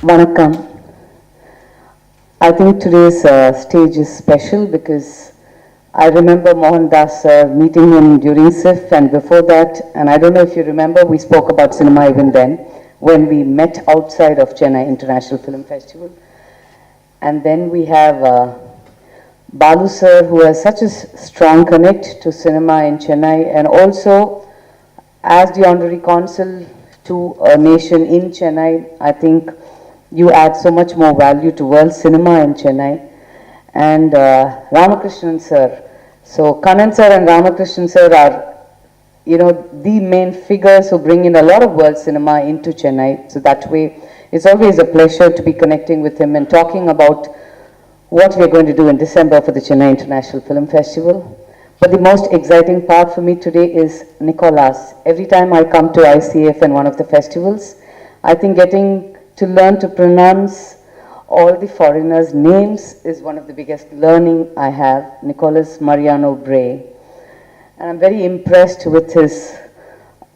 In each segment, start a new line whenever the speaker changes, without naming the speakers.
Vanakkam. I think today's stage is special because I remember Mohandas meeting him during SIF and before that, and I don't know if you remember, we spoke about cinema even then, when we met outside of Chennai International Film Festival. And then we have Balu sir, who has such a strong connect to cinema in Chennai, and also as the honorary consul to a nation in Chennai, I think you add so much more value to world cinema in Chennai. And Ramakrishnan sir. So Kannan sir and Ramakrishnan sir are, the main figures who bring in a lot of world cinema into Chennai. So that way, it's always a pleasure to be connecting with him and talking about what we're going to do in December for the Chennai International Film Festival. But the most exciting part for me today is Nicolas. Every time I come to ICF and one of the festivals, I think getting to learn to pronounce all the foreigners' names is one of the biggest learning I have. Nicolas Mariano Bray. And I'm very impressed with his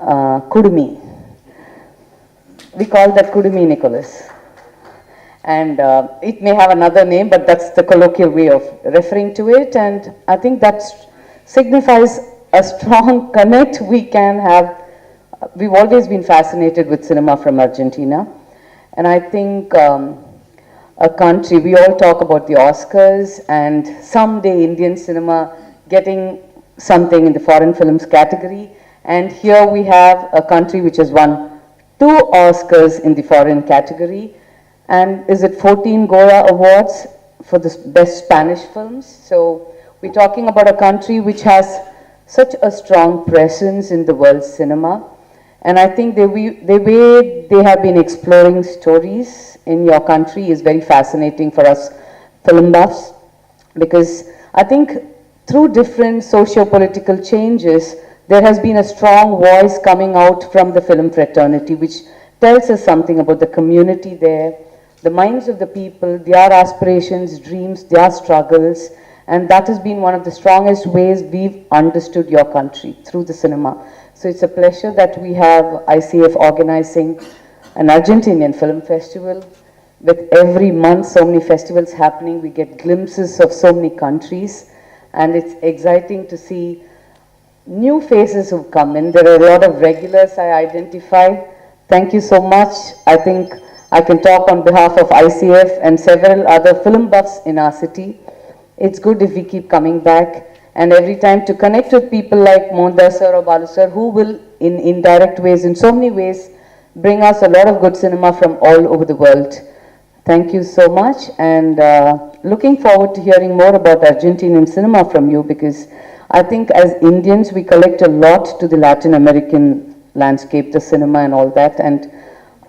Kudumi. We call that Kudumi Nicolas. And it may have another name, but that's the colloquial way of referring to it. And I think that signifies a strong connect we can have. We've always been fascinated with cinema from Argentina. And I think a country, we all talk about the Oscars and someday Indian cinema getting something in the foreign films category. And here we have a country which has won 2 Oscars in the foreign category. And is it 14 Goya Awards for the best Spanish films? So we're talking about a country which has such a strong presence in the world cinema. And I think the way they have been exploring stories in your country is very fascinating for us film buffs, because I think through different socio-political changes, there has been a strong voice coming out from the film fraternity, which tells us something about the community there, the minds of the people, their aspirations, dreams, their struggles, and that has been one of the strongest ways we've understood your country, through the cinema. So it's a pleasure that we have ICF organizing an Argentinian film festival. With every month so many festivals happening, we get glimpses of so many countries, and it's exciting to see new faces who've come in. There are a lot of regulars I identify. Thank you so much. I think I can talk on behalf of ICF and several other film buffs in our city. It's good if we keep coming back, and every time to connect with people like Mohandas sir or Balu sir, who will in indirect ways, in so many ways, bring us a lot of good cinema from all over the world. Thank you so much, and looking forward to hearing more about Argentinian cinema from you, because I think as Indians we collect a lot to the Latin American landscape, the cinema and all that, and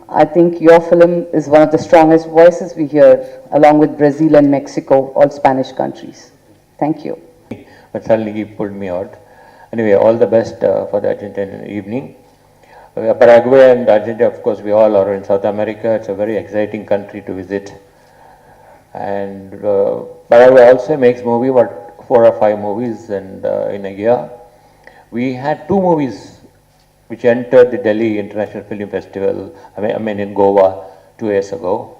I think your film is one of the strongest voices we hear, along with Brazil and Mexico, all Spanish countries. Thank you.
But suddenly he pulled me out. Anyway, all the best for the Argentine evening. Paraguay and Argentina, of course, we all are in South America. It's a very exciting country to visit. And Paraguay also makes movie, what, 4 or 5 movies and in a year. We had 2 movies which entered the Delhi International Film Festival, I mean in Goa 2 years ago.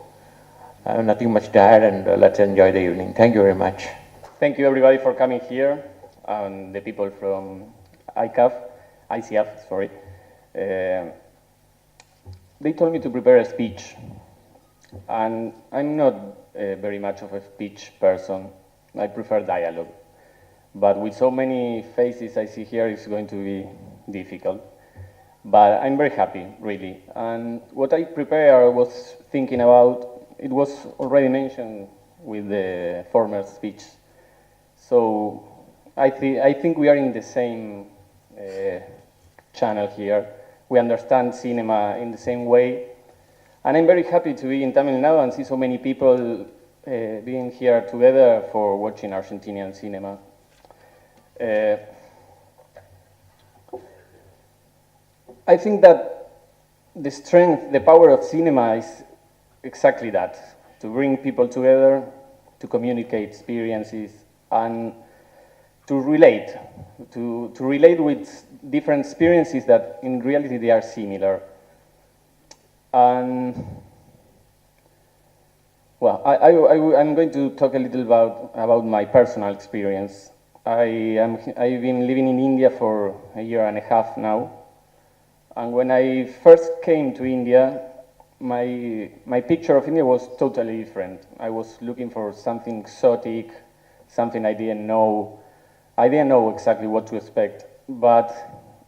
I have nothing much to add, and let's enjoy the evening. Thank you very much.
Thank you everybody for coming here, and the people from ICF, sorry. They told me to prepare a speech, and I'm not very much of a speech person. I prefer dialogue. But with so many faces I see here, it's going to be difficult. But I'm very happy, really. And what I prepared, I was thinking about, it was already mentioned with the former speech. So I think we are in the same channel here. We understand cinema in the same way. And I'm very happy to be in Tamil Nadu and see so many people being here together for watching Argentinian cinema. I think that the strength, the power of cinema is exactly that, to bring people together, to communicate experiences, and to relate with different experiences that in reality they are similar. And Well, I'm going to talk a little about my personal experience. I've been living in India for a year and a half now. And when I first came to India, my picture of India was totally different. I was looking for something exotic, something I didn't know. I didn't know exactly what to expect. But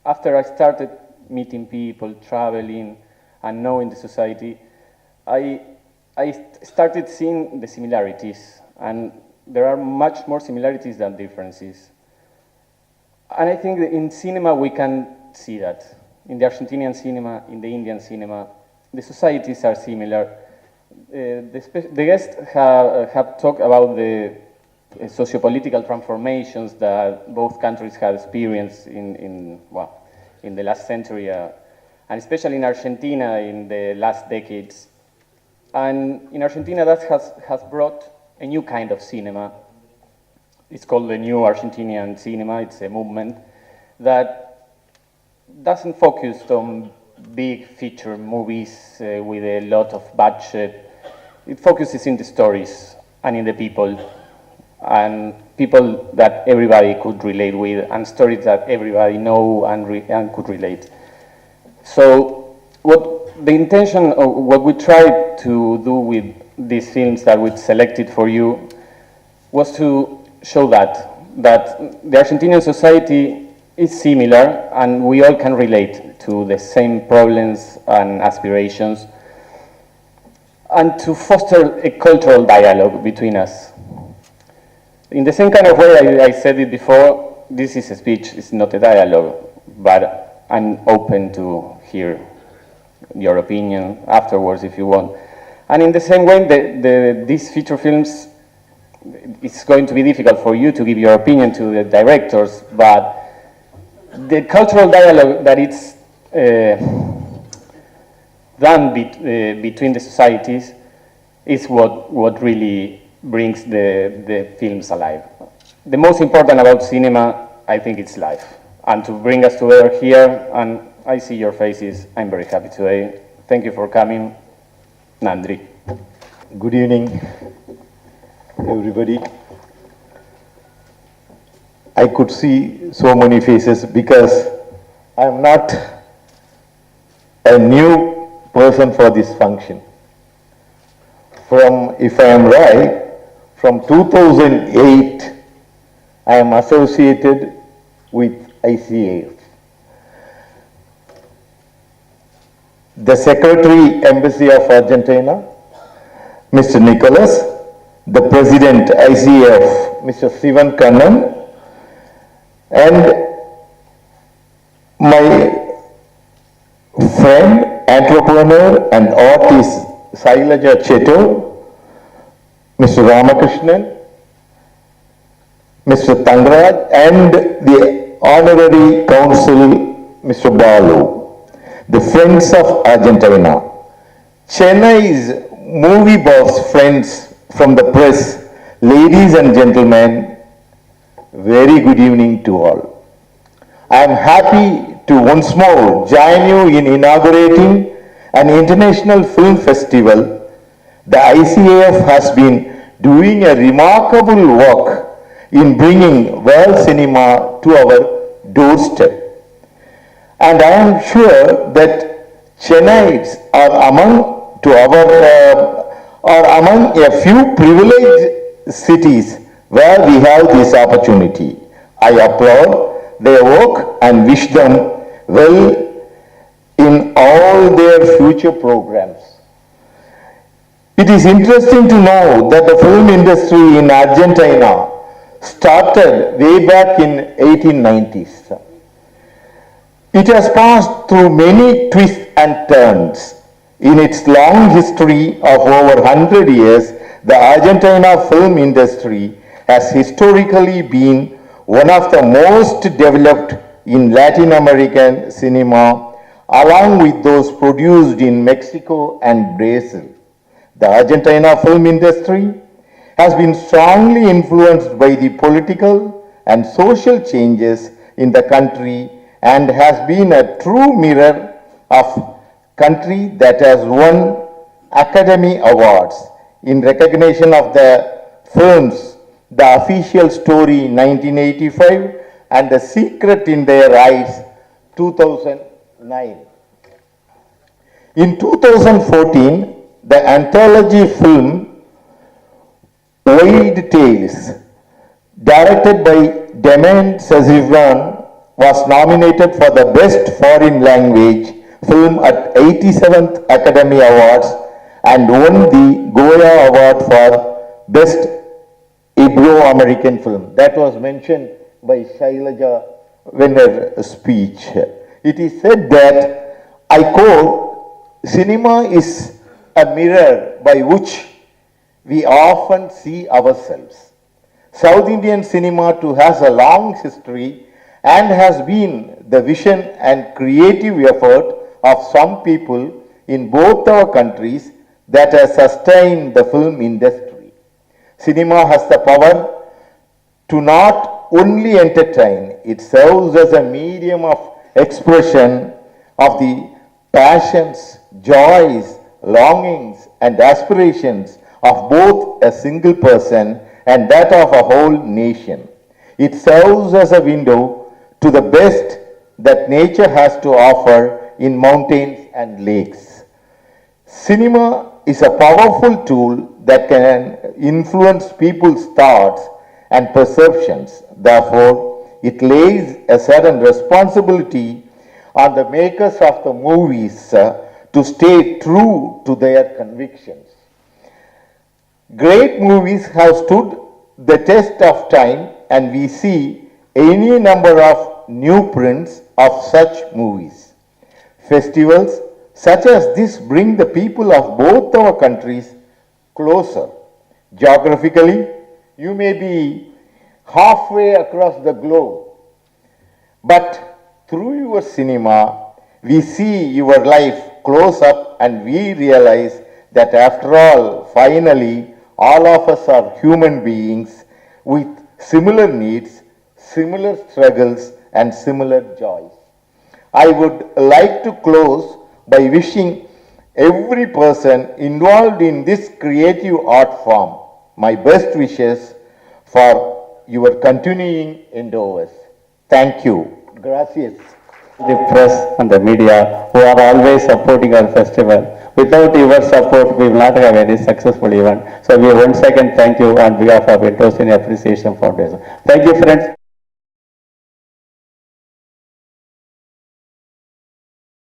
after I started meeting people, traveling, and knowing the society, I started seeing the similarities. And there are much more similarities than differences. And I think that in cinema we can see that. In the Argentinian cinema, in the Indian cinema, the societies are similar. The guests have talked about the socio-political transformations that both countries have experienced in the last century, and especially in Argentina in the last decades. And in Argentina that has brought a new kind of cinema. It's called the New Argentinian Cinema. It's a movement that doesn't focus on big feature movies with a lot of budget. It focuses in the stories and in the people, and people that everybody could relate with, and stories that everybody know and could relate. So what the intention of what we tried to do with these films that we selected for you was to show that the Argentinian society is similar, and we all can relate to the same problems and aspirations, and to foster a cultural dialogue between us. In the same kind of way I said it before, this is a speech, it's not a dialogue, but I'm open to hear your opinion afterwards if you want. And in the same way, these feature films, it's going to be difficult for you to give your opinion to the directors, but the cultural dialogue that it's done between the societies is what really brings the films alive. The most important about cinema, I think, it's life. And to bring us together here, and I see your faces, I'm very happy today. Thank you for coming. Nandri.
Good evening, everybody. I could see so many faces because I'm not a new person for this function. If I am right, from 2008, I am associated with ICAF. The Secretary, Embassy of Argentina, Mr. Nicholas, the President, ICAF, Mr. Sivan Kannan, and my friend, entrepreneur and artist Sailaja Cheto, Mr. Ramakrishnan, Mr. Tangraj, and the Honorary Council, Mr. Balu, the Friends of Argentina, Chennai's movie boss friends from the press, ladies and gentlemen, very good evening to all. I am happy to once more join you in inaugurating an international film festival. The ICAF has been doing a remarkable work in bringing world cinema to our doorstep. And I am sure that Chennaites are among a few privileged cities where we have this opportunity. I applaud their work and wish them well in all their future programs. It is interesting to know that the film industry in Argentina started way back in 1890s. It has passed through many twists and turns. In its long history of over 100 years, the Argentina film industry has historically been one of the most developed in Latin American cinema, along with those produced in Mexico and Brazil. The Argentina film industry has been strongly influenced by the political and social changes in the country and has been a true mirror of country that has won Academy Awards in recognition of the films The Official Story 1985 and The Secret in Their Eyes 2009. In 2014, the anthology film Wild Tales, directed by Damien Chazelle, was nominated for the Best Foreign Language Film at 87th Academy Awards and won the Goya Award for Best Ibro-American Film. That was mentioned by Shailaja in her speech. It is said that, I quote, "Cinema is a mirror by which we often see ourselves." South Indian cinema too has a long history and has been the vision and creative effort of some people in both our countries that has sustained the film industry. Cinema has the power to not only entertain, it serves as a medium of expression of the passions, joys, longings, and aspirations of both a single person and that of a whole nation. It serves as a window to the best that nature has to offer in mountains and lakes. Cinema is a powerful tool that can influence people's thoughts and perceptions. Therefore, it lays a certain responsibility on the makers of the movies to stay true to their convictions. Great movies have stood the test of time, and we see any number of new prints of such movies. Festivals such as this bring the people of both our countries closer. Geographically, you may be halfway across the globe, but through your cinema, we see your life close up and we realize that after all, finally, all of us are human beings with similar needs, similar struggles, and similar joys. I would like to close by wishing every person involved in this creative art form my best wishes for your continuing endeavors. Thank you. Gracias.
The press and the media who are always supporting our festival. Without your support, we will not have any successful event. So we once again thank you on behalf of Cine Appreciation Foundation. Thank you, friends.